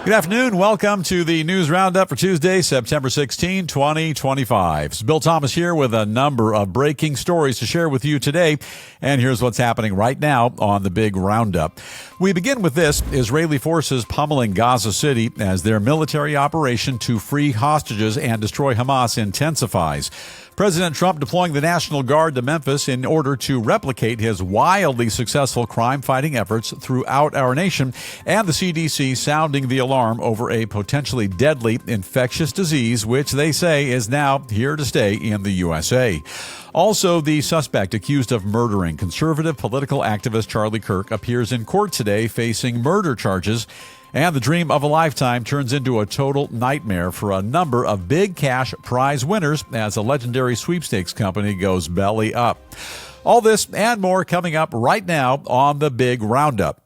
Good afternoon. Welcome to the News Roundup for Tuesday, September 16, 2025. It's Bill Thomas here with a number of breaking stories to share with you today. And here's what's happening right now on the big Roundup. We begin with this: Israeli forces pummeling Gaza City as their military operation to free hostages and destroy Hamas intensifies. President Trump deploying the National Guard to Memphis in order to replicate his wildly successful crime-fighting efforts throughout our nation, and the CDC sounding the alarm over a potentially deadly infectious disease, which they say is now here to stay in the USA. Also, the suspect accused of murdering conservative political activist Charlie Kirk appears in court today facing murder charges. And the dream of a lifetime turns into a total nightmare for a number of big cash prize winners as a legendary sweepstakes company goes belly up. All this and more coming up right now on the Big Roundup.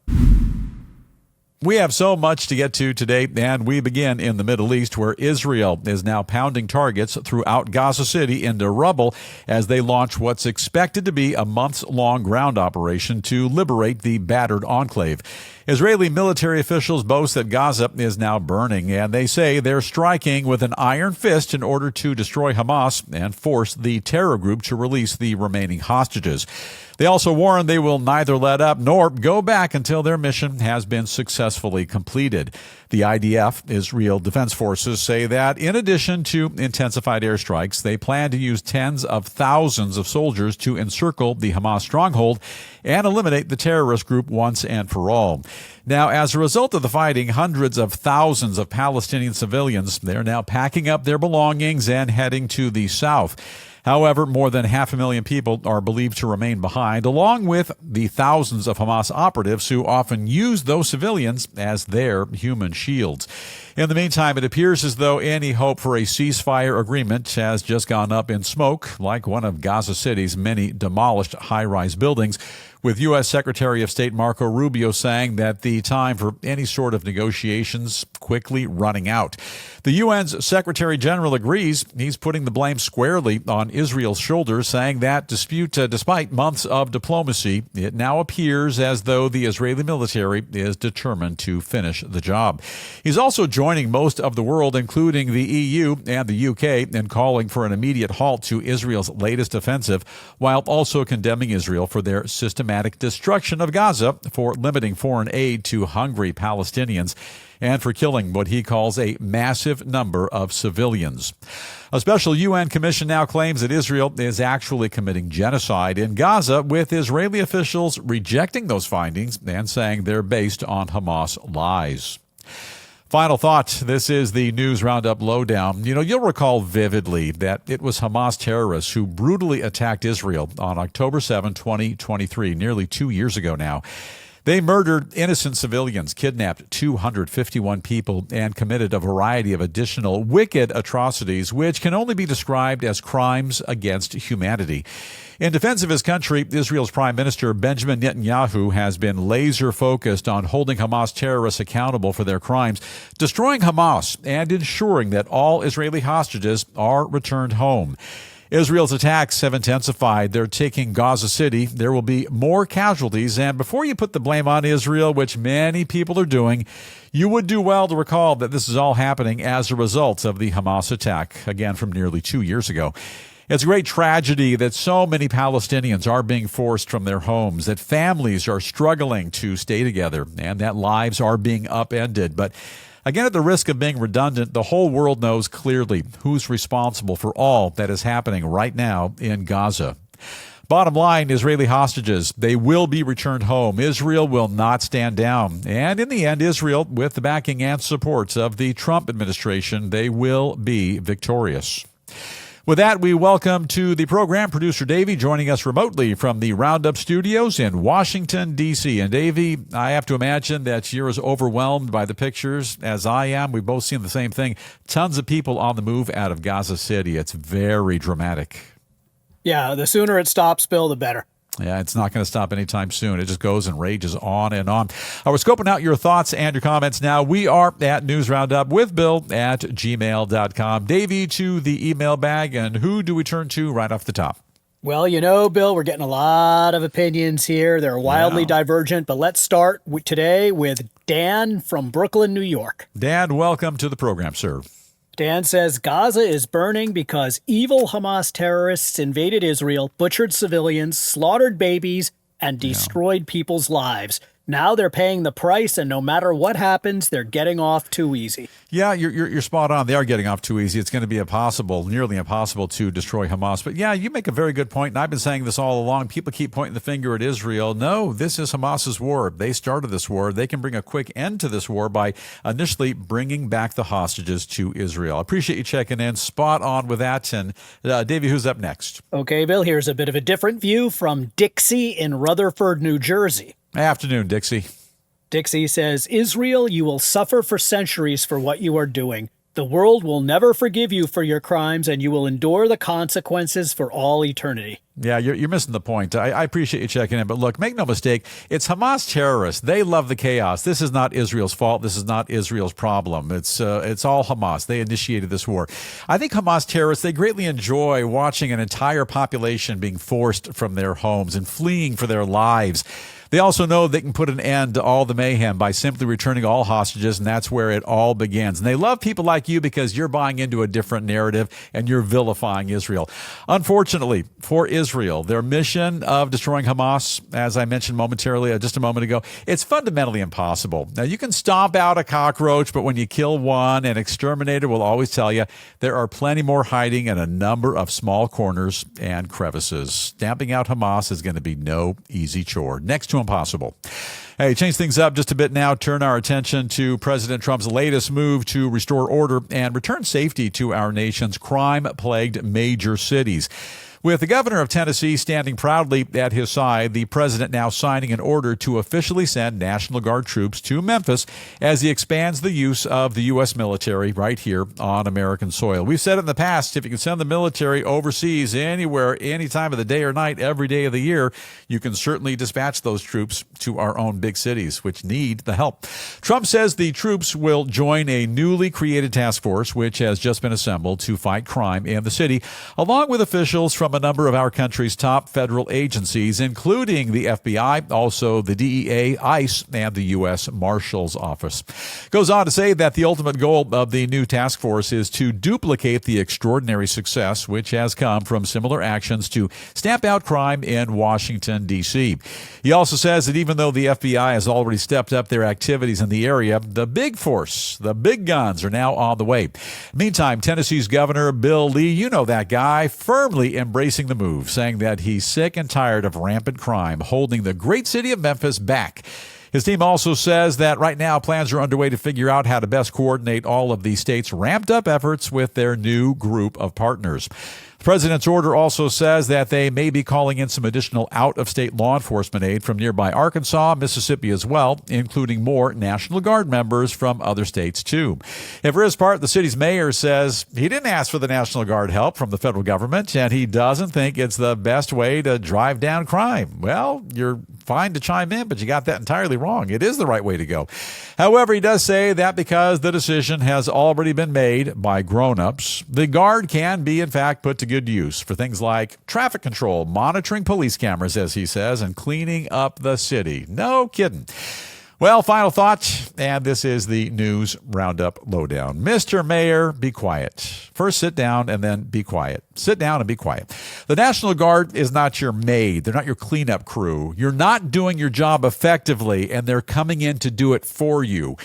We have so much to get to today, and we begin in the Middle East, where Israel is now pounding targets throughout Gaza City into rubble as they launch what's expected to be a months-long ground operation to liberate the battered enclave. Israeli military officials boast that Gaza is now burning, and they say they're striking with an iron fist in order to destroy Hamas and force the terror group to release the remaining hostages. They also warn they will neither let up nor go back until their mission has been successfully completed. The IDF, Israel Defense Forces, say that in addition to intensified airstrikes, they plan to use tens of thousands of soldiers to encircle the Hamas stronghold and eliminate the terrorist group once and for all. Now, as a result of the fighting, hundreds of thousands of Palestinian civilians, they're now packing up their belongings and heading to the south. However, more than 500,000 people are believed to remain behind, along with the thousands of Hamas operatives who often use those civilians as their human shields. In the meantime, it appears as though any hope for a ceasefire agreement has just gone up in smoke, like one of Gaza City's many demolished high-rise buildings, with U.S. Secretary of State Marco Rubio saying that the time for any sort of negotiations quickly running out. The UN's Secretary General agrees. He's putting the blame squarely on Israel's shoulders, saying that despite months of diplomacy, it now appears as though the Israeli military is determined to finish the job. He's also joining most of the world, including the EU and the UK, in calling for an immediate halt to Israel's latest offensive, while also condemning Israel for their systematic destruction of Gaza, for limiting foreign aid to hungry Palestinians, and for killing what he calls a massive number of civilians. A special UN commission now claims that Israel is actually committing genocide in Gaza, with Israeli officials rejecting those findings and saying they're based on Hamas lies. Final thought, this is the News Roundup Lowdown. You'll recall vividly that it was Hamas terrorists who brutally attacked Israel on October 7, 2023, nearly 2 years ago now. They murdered innocent civilians, kidnapped 251 people, and committed a variety of additional wicked atrocities, which can only be described as crimes against humanity. In defense of his country, Israel's Prime Minister Benjamin Netanyahu has been laser-focused on holding Hamas terrorists accountable for their crimes, destroying Hamas, and ensuring that all Israeli hostages are returned home. Israel's attacks have intensified. They're taking Gaza City. There will be more casualties. And before you put the blame on Israel, which many people are doing, you would do well to recall that this is all happening as a result of the Hamas attack, again, from nearly 2 years ago. It's a great tragedy that so many Palestinians are being forced from their homes, that families are struggling to stay together, and that lives are being upended. But again, at the risk of being redundant, the whole world knows clearly who's responsible for all that is happening right now in Gaza. Bottom line, Israeli hostages, they will be returned home. Israel will not stand down. And in the end, Israel, with the backing and support of the Trump administration, they will be victorious. With that, we welcome to the program producer Davey, joining us remotely from the Roundup studios in Washington, D.C. And Davey, I have to imagine that you're as overwhelmed by the pictures as I am. We've both seen the same thing. Tons of people on the move out of Gaza City. It's very dramatic. Yeah, the sooner it stops, Bill, the better. Yeah, it's not going to stop anytime soon. It just goes and rages on and on. We're scoping out your thoughts and your comments now. We are at newsroundupwithbill@gmail.com. Davey, to the email bag, and who do we turn to right off the top? Well, Bill, we're getting a lot of opinions here. They're wildly divergent, but let's start today with Dan from Brooklyn, New York. Dan, welcome to the program, sir. Dan says Gaza is burning because evil Hamas terrorists invaded Israel, butchered civilians, slaughtered babies, and destroyed people's lives. Now they're paying the price, and no matter what happens, they're getting off too easy. Yeah, you're spot on. They are getting off too easy. It's going to be nearly impossible to destroy Hamas. But yeah, you make a very good point, and I've been saying this all along. People keep pointing the finger at Israel. No, this is Hamas's war. They started this war. They can bring a quick end to this war by initially bringing back the hostages to Israel. I appreciate you checking in. Spot on with that. And Davey, who's up next? Okay, Bill, here's a bit of a different view from Dixie in Rutherford, New Jersey. Afternoon, Dixie. Dixie says, Israel, you will suffer for centuries for what you are doing. The world will never forgive you for your crimes, and you will endure the consequences for all eternity. Yeah, you're missing the point. I appreciate you checking in, but look, make no mistake, it's Hamas terrorists. They love the chaos. This is not Israel's fault. This is not Israel's problem. It's all Hamas. They initiated this war. I think Hamas terrorists, they greatly enjoy watching an entire population being forced from their homes and fleeing for their lives. They also know they can put an end to all the mayhem by simply returning all hostages, and that's where it all begins. And they love people like you because you're buying into a different narrative and you're vilifying Israel. Unfortunately for Israel, their mission of destroying Hamas, as I mentioned momentarily, just a moment ago, it's fundamentally impossible. Now, you can stomp out a cockroach, but when you kill one, an exterminator will always tell you there are plenty more hiding in a number of small corners and crevices. Stamping out Hamas is going to be no easy chore. Next to impossible. Hey, change things up just a bit now. Turn our attention to President Trump's latest move to restore order and return safety to our nation's crime-plagued major cities. With the governor of Tennessee standing proudly at his side, the president now signing an order to officially send National Guard troops to Memphis as he expands the use of the U.S. military right here on American soil. We've said in the past, if you can send the military overseas anywhere, any time of the day or night, every day of the year, you can certainly dispatch those troops to our own big cities, which need the help. Trump says the troops will join a newly created task force, which has just been assembled to fight crime in the city, along with officials from a number of our country's top federal agencies, including the FBI, also the DEA, ICE, and the U.S. Marshal's Office. Goes on to say that the ultimate goal of the new task force is to duplicate the extraordinary success which has come from similar actions to stamp out crime in Washington, D.C. He also says that even though the FBI has already stepped up their activities in the area, the big force, the big guns, are now on the way. Meantime, Tennessee's Governor Bill Lee, you know that guy, firmly embracing the move, saying that he's sick and tired of rampant crime holding the great city of Memphis back. His team also says that right now plans are underway to figure out how to best coordinate all of the state's ramped-up efforts with their new group of partners. The president's order also says that they may be calling in some additional out-of-state law enforcement aid from nearby Arkansas, Mississippi as well, including more National Guard members from other states too. And for his part, the city's mayor says he didn't ask for the National Guard help from the federal government, and he doesn't think it's the best way to drive down crime. Well, you're fine to chime in, but you got that entirely wrong. It is the right way to go. However, he does say that because the decision has already been made by grown-ups, the Guard can be, in fact, put to good use for things like traffic control, monitoring police cameras, as he says, and cleaning up the city. No kidding. Well, final thought, and this is the News Roundup Lowdown. Mr. Mayor, be quiet. First sit down and then be quiet. Sit down and be quiet. The National Guard is not your maid. They're not your cleanup crew. You're not doing your job effectively, and they're coming in to do it for you.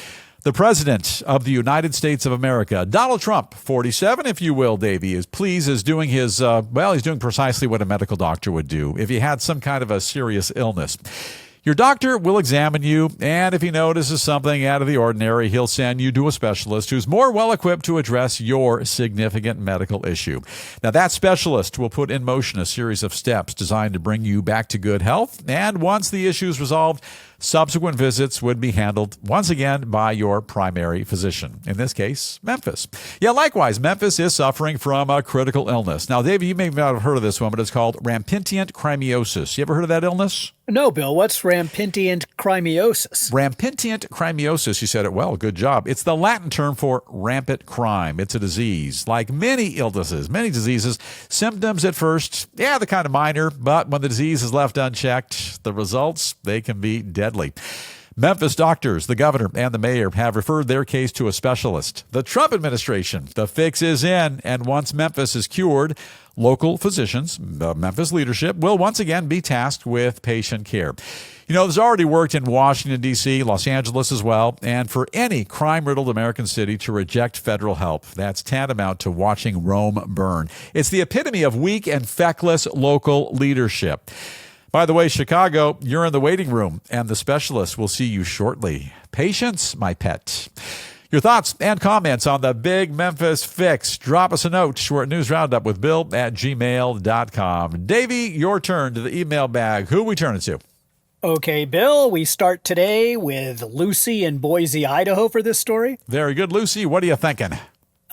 The President of the United States of America, Donald Trump, 47, if you will, Davey, is doing his, he's doing precisely what a medical doctor would do if he had some kind of a serious illness. Your doctor will examine you, and if he notices something out of the ordinary, he'll send you to a specialist who's more well-equipped to address your significant medical issue. Now, that specialist will put in motion a series of steps designed to bring you back to good health, and once the issue is resolved, subsequent visits would be handled once again by your primary physician, in this case, Memphis. Yeah, likewise, Memphis is suffering from a critical illness. Now, David, you may not have heard of this one, but it's called rampantient crimiosis. You ever heard of that illness? No, Bill. What's rampantient crimiosis? Rampantient crimiosis, you said it well. Good job. It's the Latin term for rampant crime. It's a disease. Like many illnesses, many diseases, symptoms at first, they're kind of minor, but when the disease is left unchecked, the results, they can be deadly. Memphis doctors, the governor, and the mayor have referred their case to a specialist. The Trump administration, the fix is in, and once Memphis is cured, local physicians, the Memphis leadership, will once again be tasked with patient care. You know, this already worked in Washington, D.C., Los Angeles as well, and for any crime-riddled American city to reject federal help, that's tantamount to watching Rome burn. It's the epitome of weak and feckless local leadership. By the way, Chicago, you're in the waiting room, and the specialist will see you shortly. Patience, my pet. Your thoughts and comments on the big Memphis fix. Drop us a note. We're at newsroundupwithbill@gmail.com. Davey, your turn to the email bag. Who are we turning to? Okay, Bill, we start today with Lucy in Boise, Idaho for this story. Very good, Lucy. What are you thinking?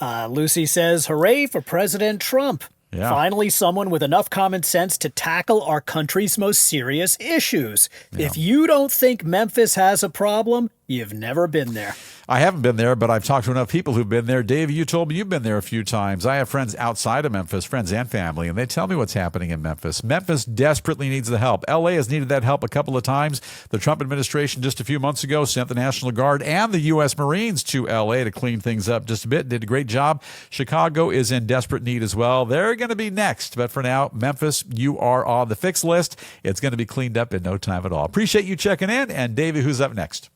Lucy says, hooray for President Trump. Yeah. Finally, someone with enough common sense to tackle our country's most serious issues. Yeah. If you don't think Memphis has a problem, you've never been there. I haven't been there, but I've talked to enough people who've been there. Dave, you told me you've been there a few times. I have friends outside of Memphis, friends and family, and they tell me what's happening in Memphis. Memphis desperately needs the help. L.A. has needed that help a couple of times. The Trump administration just a few months ago sent the National Guard and the U.S. Marines to L.A. to clean things up just a bit. Did a great job. Chicago is in desperate need as well. They're going to be next. But for now, Memphis, you are on the fix list. It's going to be cleaned up in no time at all. Appreciate you checking in. And Davey, who's up next?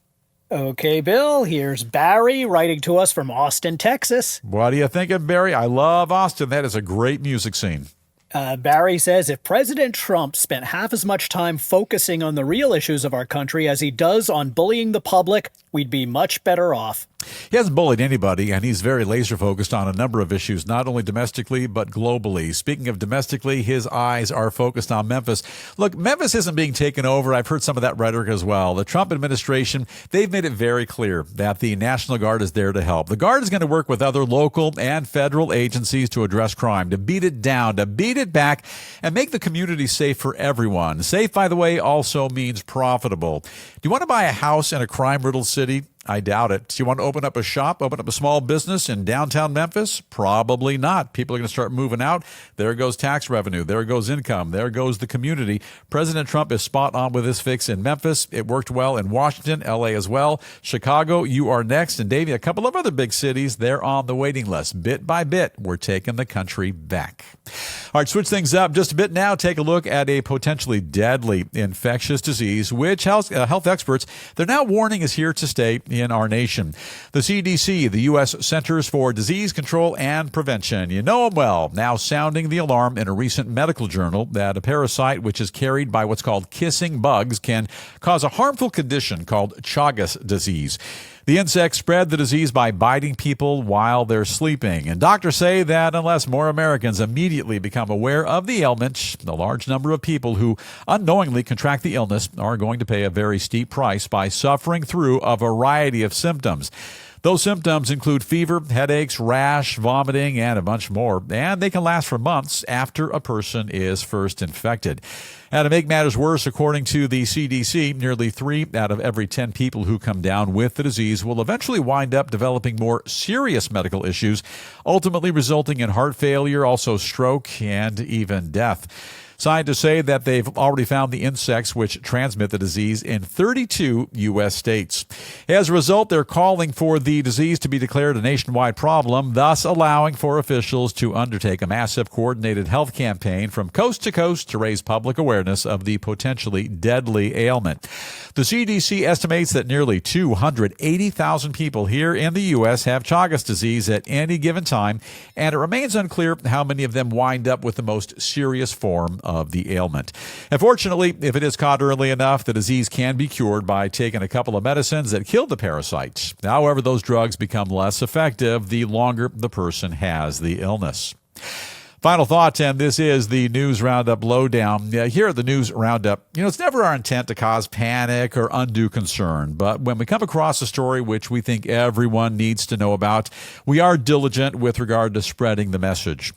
Okay, Bill, here's Barry writing to us from Austin, Texas. What do you think of Barry? I love Austin. That is a great music scene. Barry says, if President Trump spent half as much time focusing on the real issues of our country as he does on bullying the public, we'd be much better off. He hasn't bullied anybody, and he's very laser-focused on a number of issues, not only domestically, but globally. Speaking of domestically, his eyes are focused on Memphis. Look, Memphis isn't being taken over. I've heard some of that rhetoric as well. The Trump administration, they've made it very clear that the National Guard is there to help. The Guard is going to work with other local and federal agencies to address crime, to beat it down, to beat it back, and make the community safe for everyone. Safe, by the way, also means profitable. Do you want to buy a house in a crime-riddled city? I doubt it. Do you want to open up a shop, open up a small business in downtown Memphis? Probably not. People are going to start moving out. There goes tax revenue. There goes income. There goes the community. President Trump is spot on with this fix in Memphis. It worked well in Washington, L.A. as well. Chicago, you are next. And Davey, a couple of other big cities, they're on the waiting list. Bit by bit, we're taking the country back. All right, switch things up just a bit now. Take a look at a potentially deadly infectious disease, which health experts, they're now warning is here to stay in our nation. The CDC, the U.S. Centers for Disease Control and Prevention, you know them well, now sounding the alarm in a recent medical journal that a parasite which is carried by what's called kissing bugs can cause a harmful condition called Chagas disease. The insects spread the disease by biting people while they're sleeping. And doctors say that unless more Americans immediately become aware of the ailment, a large number of people who unknowingly contract the illness are going to pay a very steep price by suffering through a variety of symptoms. Those symptoms include fever, headaches, rash, vomiting, and a bunch more, and they can last for months after a person is first infected. And to make matters worse, according to the CDC, nearly 3 out of every 10 people who come down with the disease will eventually wind up developing more serious medical issues, ultimately resulting in heart failure, also stroke, and even death. Scientists say that they've already found the insects which transmit the disease in 32 U.S. states. As a result, they're calling for the disease to be declared a nationwide problem, thus allowing for officials to undertake a massive coordinated health campaign from coast to coast to raise public awareness of the potentially deadly ailment. The CDC estimates that nearly 280,000 people here in the U.S. have Chagas disease at any given time, and it remains unclear how many of them wind up with the most serious form of the ailment. Unfortunately, if it is caught early enough, the disease can be cured by taking a couple of medicines that kill the parasite. However, those drugs become less effective the longer the person has the illness. Final thought, and this is the News Roundup Lowdown. Here at the News Roundup, it's never our intent to cause panic or undue concern, but when we come across a story which we think everyone needs to know about, we are diligent with regard to spreading the message.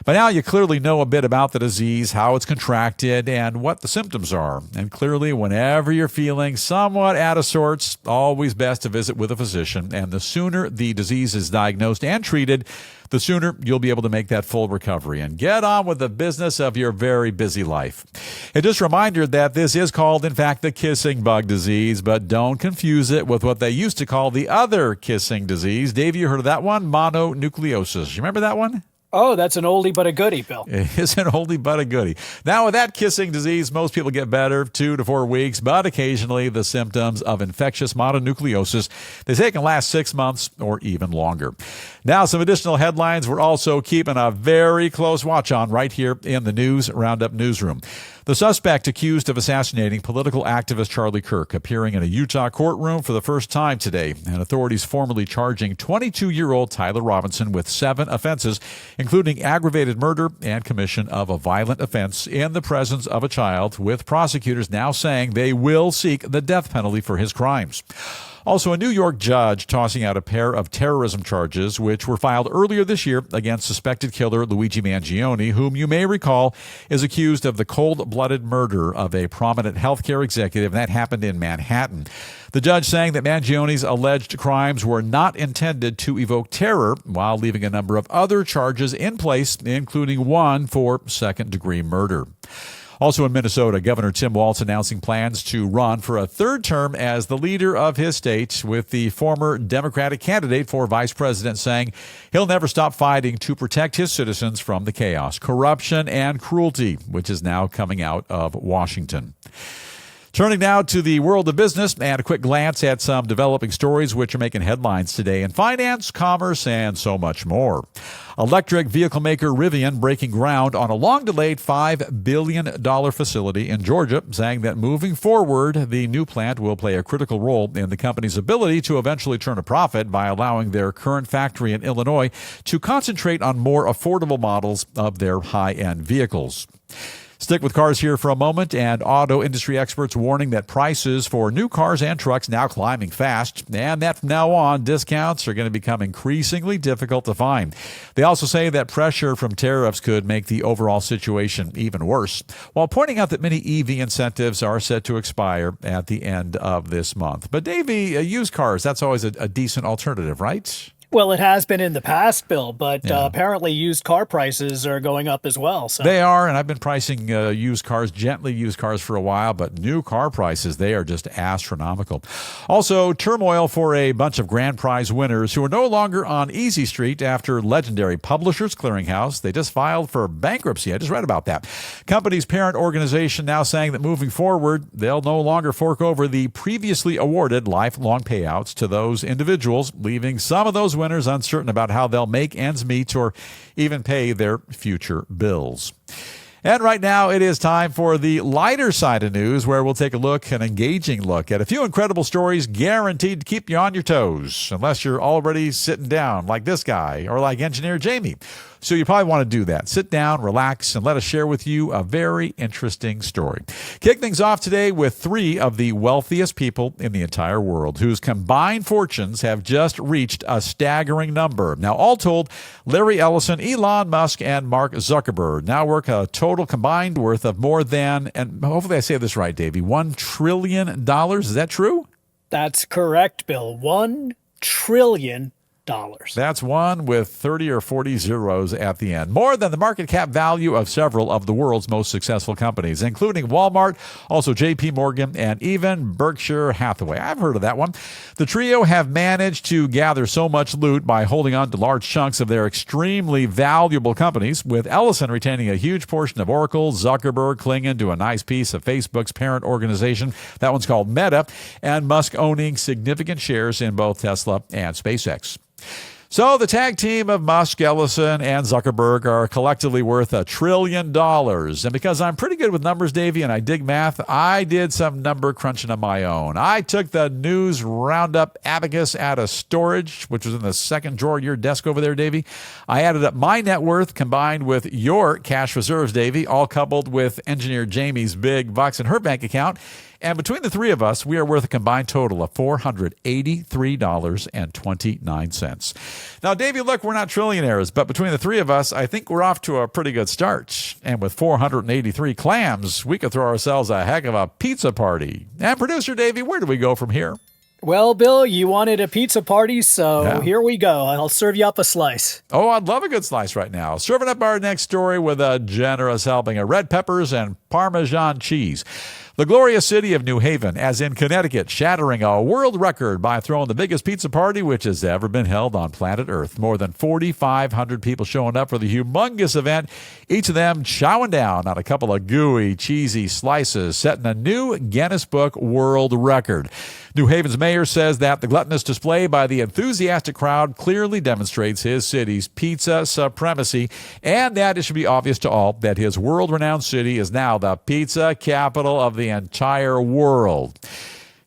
By now, you clearly know a bit about the disease, how it's contracted, and what the symptoms are. And clearly, whenever you're feeling somewhat out of sorts, always best to visit with a physician, and the sooner the disease is diagnosed and treated, the sooner you'll be able to make that full recovery. recovery and get on with the business of your very busy life. And just a reminder that this is called, in fact, the kissing bug disease, but don't confuse it with what they used to call the other kissing disease. Dave, you heard of that one? Mononucleosis. You remember that one? Oh, that's an oldie but a goodie, Bill. It is an oldie but a goodie. Now, with that kissing disease, most people get better 2 to 4 weeks, but occasionally the symptoms of infectious mononucleosis, they can last 6 months or even longer. Now, some additional headlines we're also keeping a very close watch on right here in the News Roundup newsroom. The suspect accused of assassinating political activist Charlie Kirk appearing in a Utah courtroom for the first time today, and authorities formally charging 22-year-old Tyler Robinson with 7 offenses, including aggravated murder and commission of a violent offense in the presence of a child, with prosecutors now saying they will seek the death penalty for his crimes. Also, a New York judge tossing out a pair of terrorism charges, which were filed earlier this year against suspected killer Luigi Mangione, whom you may recall is accused of the cold-blooded murder of a prominent healthcare executive, and that happened in Manhattan. The judge saying that Mangione's alleged crimes were not intended to evoke terror, while leaving a number of other charges in place, including one for second-degree murder. Also in Minnesota, Governor Tim Walz announcing plans to run for a 3rd term as the leader of his state, with the former Democratic candidate for vice president saying he'll never stop fighting to protect his citizens from the chaos, corruption, and cruelty, which is now coming out of Washington. Turning now to the world of business and a quick glance at some developing stories which are making headlines today in finance, commerce, and so much more. Electric vehicle maker Rivian breaking ground on a long-delayed $5 billion facility in Georgia, saying that moving forward, the new plant will play a critical role in the company's ability to eventually turn a profit by allowing their current factory in Illinois to concentrate on more affordable models of their high-end vehicles. Stick with cars here for a moment, and auto industry experts warning that prices for new cars and trucks now climbing fast, and that from now on, discounts are going to become increasingly difficult to find. They also say that pressure from tariffs could make the overall situation even worse, while pointing out that many EV incentives are set to expire at the end of this month. But Davey, used cars, that's always a decent alternative, right? Well, it has been in the past, Bill, but apparently used car prices are going up as well. So. They are, and I've been pricing used cars for a while, but new car prices, they are just astronomical. Also, turmoil for a bunch of grand prize winners who are no longer on Easy Street after legendary Publishers Clearinghouse, they just filed for bankruptcy. I just read about that. Company's parent organization now saying that moving forward, they'll no longer fork over the previously awarded lifelong payouts to those individuals, leaving some of those winners uncertain about how they'll make ends meet or even pay their future bills. And right now, it is time for the lighter side of news, where we'll take an engaging look at a few incredible stories guaranteed to keep you on your toes, unless you're already sitting down like this guy or like Engineer Jamie. So you probably want to do that. Sit down, relax, and let us share with you a very interesting story. Kick things off today with 3 of the wealthiest people in the entire world, whose combined fortunes have just reached a staggering number. Now, all told, Larry Ellison, Elon Musk, and Mark Zuckerberg now work a total combined worth of more than, and hopefully I say this right, Davey, $1 trillion. Is that true? That's correct, Bill. $1 trillion. That's one with 30 or 40 zeros at the end. More than the market cap value of several of the world's most successful companies, including Walmart, also J.P. Morgan, and even Berkshire Hathaway. I've heard of that one. The trio have managed to gather so much loot by holding on to large chunks of their extremely valuable companies, with Ellison retaining a huge portion of Oracle, Zuckerberg clinging to a nice piece of Facebook's parent organization. That one's called Meta, and Musk owning significant shares in both Tesla and SpaceX. So the tag team of Musk, Ellison, and Zuckerberg are collectively worth $1 trillion. And because I'm pretty good with numbers, Davey, and I dig math, I did some number crunching on my own. I took the News Roundup abacus out of storage, which was in the second drawer of your desk over there, Davey. I added up my net worth combined with your cash reserves, Davey, all coupled with Engineer Jamie's big bucks in her bank account. And between the three of us, we are worth a combined total of $483.29. Now, Davey, look, we're not trillionaires, but between the three of us, I think we're off to a pretty good start. And with 483 clams, we could throw ourselves a heck of a pizza party. And producer Davey, where do we go from here? Well, Bill, you wanted a pizza party, so Yeah. here we go. I'll serve you up a slice. Oh, I'd love a good slice right now. Serving up our next story with a generous helping of red peppers and Parmesan cheese. The glorious city of New Haven, as in Connecticut, shattering a world record by throwing the biggest pizza party which has ever been held on planet Earth. More than 4,500 people showing up for the humongous event, each of them chowing down on a couple of gooey, cheesy slices, setting a new Guinness Book world record. New Haven's mayor says that the gluttonous display by the enthusiastic crowd clearly demonstrates his city's pizza supremacy, and that it should be obvious to all that his world-renowned city is now the pizza capital of the entire world.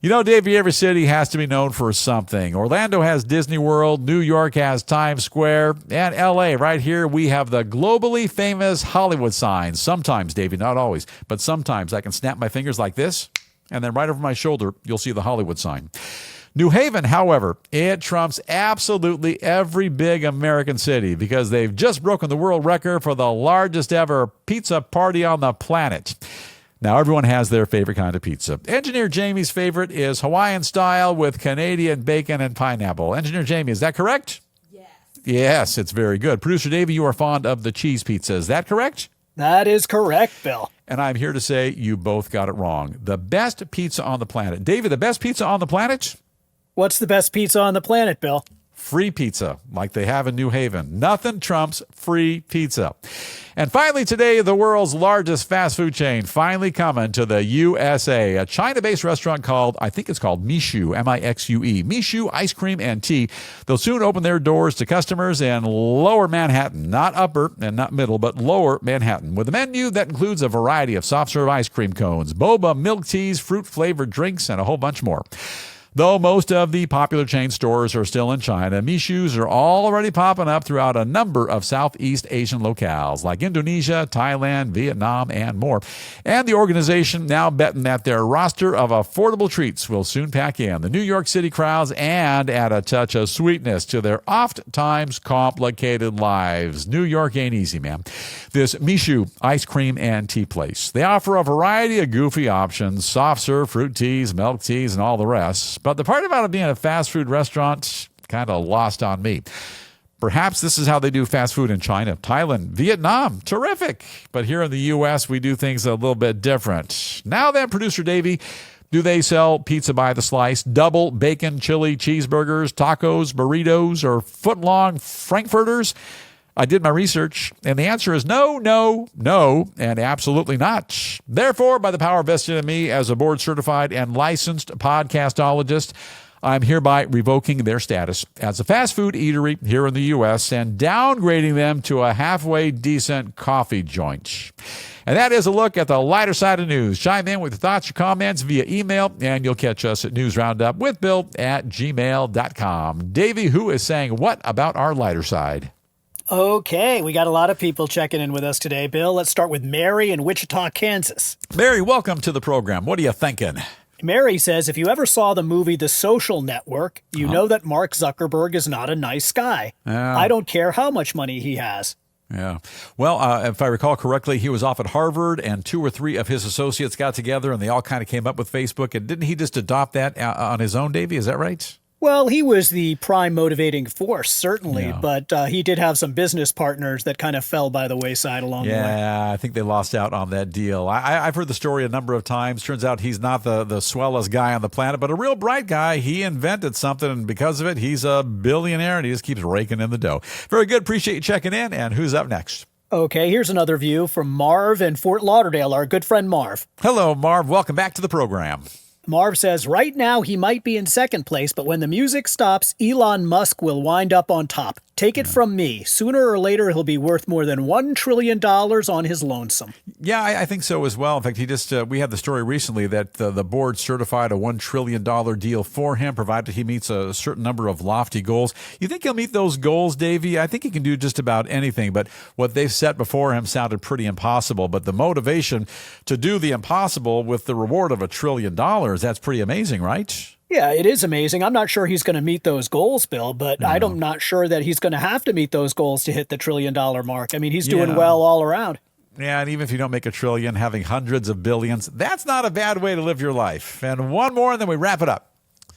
You know, Davey, every city has to be known for something. Orlando has Disney World, New York has Times Square, and L.A. right here we have the globally famous Hollywood sign. Sometimes, Davey, not always, but sometimes I can snap my fingers like this, and then right over my shoulder, you'll see the Hollywood sign. New Haven, however, it trumps absolutely every big American city because they've just broken the world record for the largest ever pizza party on the planet. Now, everyone has their favorite kind of pizza. Engineer Jamie's favorite is Hawaiian style with Canadian bacon and pineapple. Engineer Jamie, is that correct? Yes. Yes, it's very good. Producer Davey, you are fond of the cheese pizza. Is that correct? That is correct, Bill. And I'm here to say you both got it wrong. The best pizza on the planet. Davey, the best pizza on the planet? What's the best pizza on the planet, Bill? Free pizza, like they have in New Haven. Nothing trumps free pizza. And finally today, the world's largest fast food chain finally coming to the USA. A China-based restaurant called, I think it's called Mishu, M-I-X-U-E. Mishu Ice Cream and Tea. They'll soon open their doors to customers in lower Manhattan. Not upper and not middle, but lower Manhattan. With a menu that includes a variety of soft-serve ice cream cones, boba, milk teas, fruit-flavored drinks, and a whole bunch more. Though most of the popular chain stores are still in China, Mishus are already popping up throughout a number of Southeast Asian locales like Indonesia, Thailand, Vietnam, and more. And the organization now betting that their roster of affordable treats will soon pack in the New York City crowds and add a touch of sweetness to their oft-times complicated lives. New York ain't easy, man. This Mishu Ice Cream and Tea place. They offer a variety of goofy options, soft-serve fruit teas, milk teas, and all the rest. But the part about it being a fast food restaurant kind of lost on me. Perhaps this is how they do fast food in China, Thailand, Vietnam. Terrific. But here in the U.S., we do things a little bit different. Now then, Producer Davey, do they sell pizza by the slice, double bacon chili cheeseburgers, tacos, burritos, or foot-long frankfurters? I did my research, and the answer is no, no, no, and absolutely not. Therefore, by the power vested in me as a board-certified and licensed podcastologist, I'm hereby revoking their status as a fast food eatery here in the U.S. and downgrading them to a halfway decent coffee joint. And that is a look at the lighter side of news. Chime in with your thoughts or comments via email, and you'll catch us at newsroundupwithbill@gmail.com. Davey, who is saying what about our lighter side? Okay, we got a lot of people checking in with us today, Bill. Let's start with Mary in Wichita, Kansas. Mary, welcome to the program. What are you thinking? Mary says, if you ever saw the movie The Social Network, you know that Mark Zuckerberg is not a nice guy. I don't care how much money he has. Yeah. Well, if I recall correctly, he was off at Harvard and 2 or 3 of his associates got together and they all kind of came up with Facebook. And didn't he just adopt that on his own, Davey? Is that right? Well, he was the prime motivating force, certainly, Yeah. but he did have some business partners that kind of fell by the wayside along the way. Yeah, I think they lost out on that deal. I've heard the story a number of times. Turns out he's not the swellest guy on the planet, but a real bright guy. He invented something, and because of it, he's a billionaire, and he just keeps raking in the dough. Very good. Appreciate you checking in. And who's up next? Okay, here's another view from Marv in Fort Lauderdale, our good friend Marv. Hello, Marv. Welcome back to the program. Marv says, right now he might be in second place, but when the music stops, Elon Musk will wind up on top. Take it from me. Sooner or later, he'll be worth more than $1 trillion on his lonesome. Yeah, I think so as well. In fact, we had the story recently that the board certified a $1 trillion deal for him, provided he meets a certain number of lofty goals. You think he'll meet those goals, Davey? I think he can do just about anything, but what they've set before him sounded pretty impossible. But the motivation to do the impossible with the reward of $1 trillion, that's pretty amazing, right? Yeah, it is amazing. I'm not sure he's going to meet those goals, Bill, but I'm not sure that he's going to have to meet those goals to hit the $1 trillion mark. I mean, he's doing well all around. Yeah, and even if you don't make $1 trillion, having hundreds of billions, that's not a bad way to live your life. And one more, and then we wrap it up.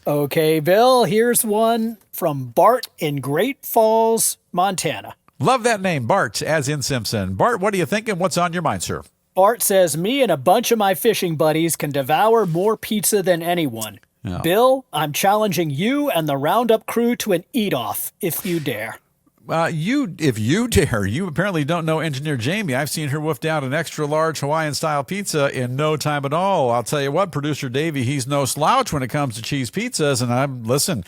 Okay, Bill, here's one from Bart in Great Falls, Montana. Love that name, Bart, as in Simpson. Bart, what are you thinking? What's on your mind, sir? Bart says, me and a bunch of my fishing buddies can devour more pizza than anyone. Yeah. Bill, I'm challenging you and the Roundup crew to an eat-off, if you dare. If you dare, you apparently don't know Engineer Jamie. I've seen her wolf down an extra large Hawaiian-style pizza in no time at all. I'll tell you what, Producer Davey, he's no slouch when it comes to cheese pizzas. And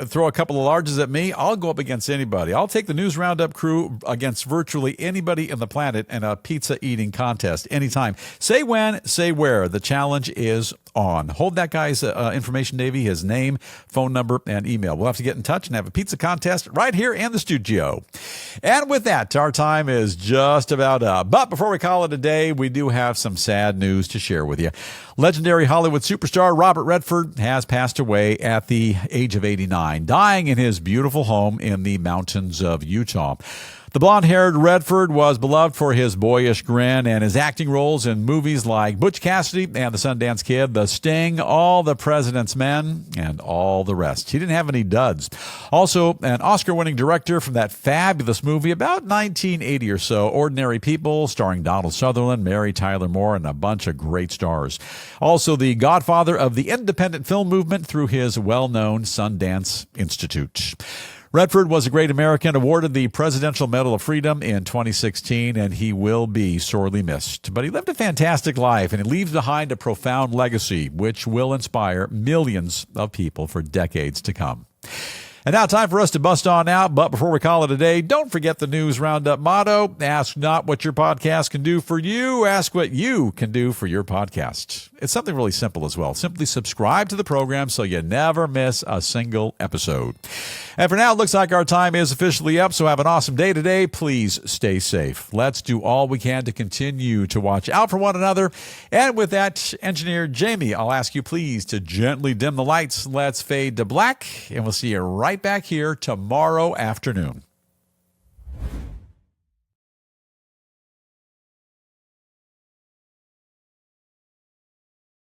throw a couple of larges at me, I'll go up against anybody. I'll take the News Roundup crew against virtually anybody in the planet in a pizza-eating contest anytime. Say when, say where. The challenge is on. Hold that guy's information, Davey, his name, phone number, and email. We'll have to get in touch and have a pizza contest right here in the studio. And with that, our time is just about up. But before we call it a day, we do have some sad news to share with you. Legendary Hollywood superstar Robert Redford has passed away at the age of 89, dying in his beautiful home in the mountains of Utah. The blonde-haired Redford was beloved for his boyish grin and his acting roles in movies like Butch Cassidy and The Sundance Kid, The Sting, All the President's Men, and all the rest. He didn't have any duds. Also, an Oscar-winning director from that fabulous movie about 1980 or so, Ordinary People, starring Donald Sutherland, Mary Tyler Moore, and a bunch of great stars. Also, the godfather of the independent film movement through his well-known Sundance Institute. Redford was a great American, awarded the Presidential Medal of Freedom in 2016, and he will be sorely missed. But he lived a fantastic life, and he leaves behind a profound legacy, which will inspire millions of people for decades to come. And now time for us to bust on out. But before we call it a day, don't forget the News Roundup motto. Ask not what your podcast can do for you. Ask what you can do for your podcast. It's something really simple as well. Simply subscribe to the program so you never miss a single episode. And for now, it looks like our time is officially up. So have an awesome day today. Please stay safe. Let's do all we can to continue to watch out for one another. And with that, Engineer Jamie, I'll ask you please to gently dim the lights. Let's fade to black. And we'll see you right back here tomorrow afternoon.